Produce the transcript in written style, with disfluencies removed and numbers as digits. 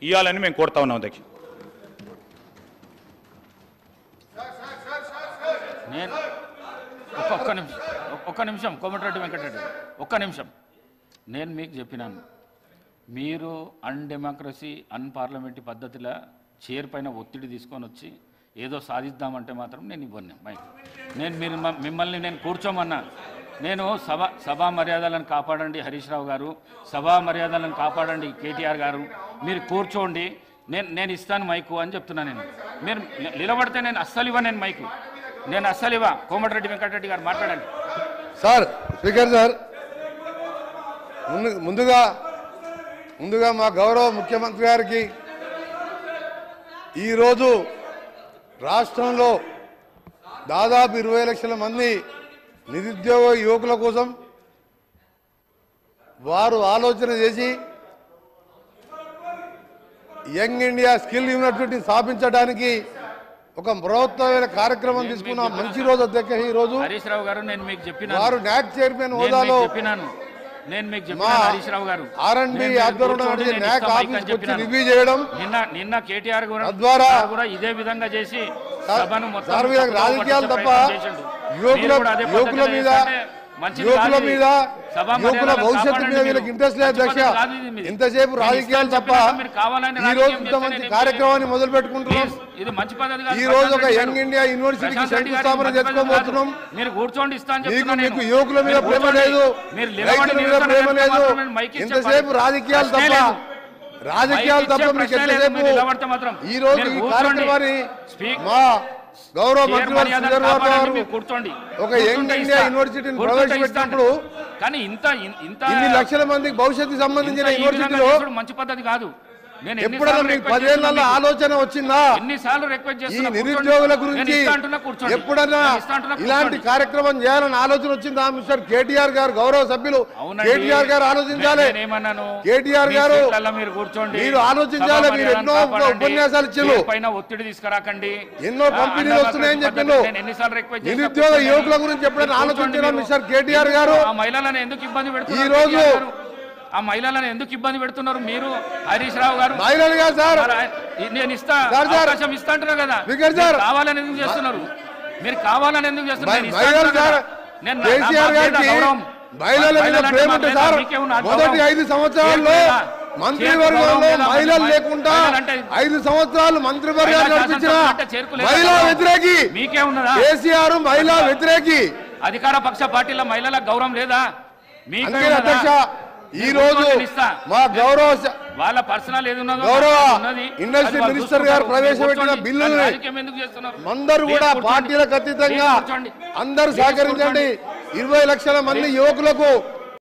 ఇవ్వాలని మేము కోరుతా ఉన్నాం అధ్యక్ష. నేను ఒక్క నిమిషం కోమటిరెడ్డి వెంకటరెడ్డి ఒక్క నిమిషం. నేను మీకు చెప్పినాను, మీరు అన్డెమోక్రసీ అన్పార్లమెంటరీ పద్ధతిలో చైర్ పైన ఒత్తిడి తీసుకొని వచ్చి ఏదో సాధిద్దామంటే మాత్రం నేను ఇవ్వను మైక్. నేను మిమ్మల్ని నేను కూర్చోమన్నా. నేను సభా మర్యాదలను కాపాడండి హరీష్ రావు గారు, సభా మర్యాదలను కాపాడండి కేటీఆర్ గారు, మీరు కూర్చోండి, నేను ఇస్తాను మైకు అని చెప్తున్నాను. మీరు నిలబడితే నేను అస్సలు ఇవ్వ, నేను మైకు నేను అస్సలు ఇవ్వ. కోమటిరెడ్డి వెంకటరెడ్డి గారు మాట్లాడండి. సార్ స్పీకర్ సార్, ముందుగా మా గౌరవ ముఖ్యమంత్రి గారికి ఈరోజు రాష్ట్రంలో దాదాపు 20 లక్షల మంది నిరుద్యోగ యువకుల కోసం వారు ఆలోచన చేసి యంగ్ ఇండియా స్కిల్ యూనివర్సిటీ స్థాపించడానికి ఒక బృహత్తమైన కార్యక్రమం తీసుకున్న మంచి రోజు అధ్యక్ష. ఈ రోజు హరీష్ రావు గారు నేను మీకు చెప్పిన వారు నాక్ చైర్మన్ హోదాలో నేను మీకు చెప్పినాను హరీష్ రావు గారు, R&D ఆధ్వర్యంలో నాక్ ఆఫీస్ వచ్చి రివ్యూ చేయడం, నిన్న కేటీఆర్ ద్వారా కూడా ఇదే విధంగా చేసి సభను మొత్తం రాజకీయాలు తప్ప యువకుల యువకుల భవిష్యత్తు మీద వీళ్ళకి ఇంట్రెస్ట్ లేదు అధ్యక్ష. ఇంతసేపు రాజకీయాలు తప్ప ఈ రోజు ఇంత మంచి కార్యక్రమాన్ని మొదలు పెట్టుకుంటున్నాం. ఇది మంచి పద్ధతి. ఈ రోజు ఒక యంగ్ ఇండియా యూనివర్సిటీకి శంకుస్థాపన చేసుకోబోతున్నాం. మీరు కూర్చోండి, మీకు యువకుల మీద ప్రేమ లేదు, రైతుల మీద ప్రేమ లేదు. ఇంతసేపు రాజకీయాలు తప్ప మీకు ఎంతసేపు ఈ రోజు ఈ కార్యక్రమాన్ని మా గౌరవ మంత్రి కూర్చోండి ఒక యంగ్ ఇండియా యూనివర్సిటీని ప్రవేశపెట్టినప్పుడు కానీ ఇన్ని లక్షల మందికి భవిష్యత్తుకు సంబంధించిన యూనివర్సిటీలో మంచి పద్ధతి కాదు. ఎప్పుడైనా మీకు 10 ఏళ్లలో ఆలోచన వచ్చిందా ఎన్నిసార్లు రిక్వెస్ట్ ఈ నిరుద్యోగుల గురించి? ఎప్పుడన్నా ఇలాంటి కార్యక్రమం చేయాలని ఆలోచన వచ్చిందా? మిస్టర్ కేటీఆర్ గారు, గౌరవ సభ్యులు కేటీఆర్ గారు ఆలోచించాలి. కేటీఆర్ గారు మీరు ఆలోచించాలి. మీరు ఎన్నో ఉపన్యాసాలు ఇచ్చారు, ఒత్తిడి తీసుకురాకండి, ఎన్నో కంపెనీలు వస్తున్నాయని చెప్పిండు. నిరుద్యోగ యువకుల గురించి ఎప్పుడైనా ఆలోచించారా మిస్టర్ కేటీఆర్ గారు? మహిళలను ఎందుకు ఇబ్బంది పెడుతున్నారు? ఈ రోజు ఆ మహిళలను ఎందుకు ఇబ్బంది పెడుతున్నారు మీరు? హరీష్ రావు గారు మహిళలుగా సార్ నేను అవకాశం ఇస్తా అంటున్నా కదా, కావాలని ఎందుకు చేస్తున్నారు? మీరు కావాలని ఎందుకు చేస్తున్నారు? మహిళల మీద ప్రేమ ఉంటే సార్ మొదటి 5 సంవత్సరాల్లో మంత్రివర్గంలో మహిళలు లేకుండా 5 సంవత్సరాలు మంత్రివర్గాలు నడిపించిన మహిళా వ్యతిరేకి మీకే ఉన్నదా? కేసీఆర్ మహిళా వ్యతిరేకి. అధికార పక్ష పార్టీల మహిళలకు గౌరవం లేదా? మీకే అధ్యక్ష ఈ రోజు మా గౌరవ వాళ్ళ పర్సనల్ గౌరవ ఇండస్ట్రీ మినిస్టర్ గారు ప్రవేశపెట్టిన బిల్లుని అందరూ కూడా పార్టీలకు అతీతంగా అందరూ సహకరించండి. 20 లక్షల మంది యువకులకు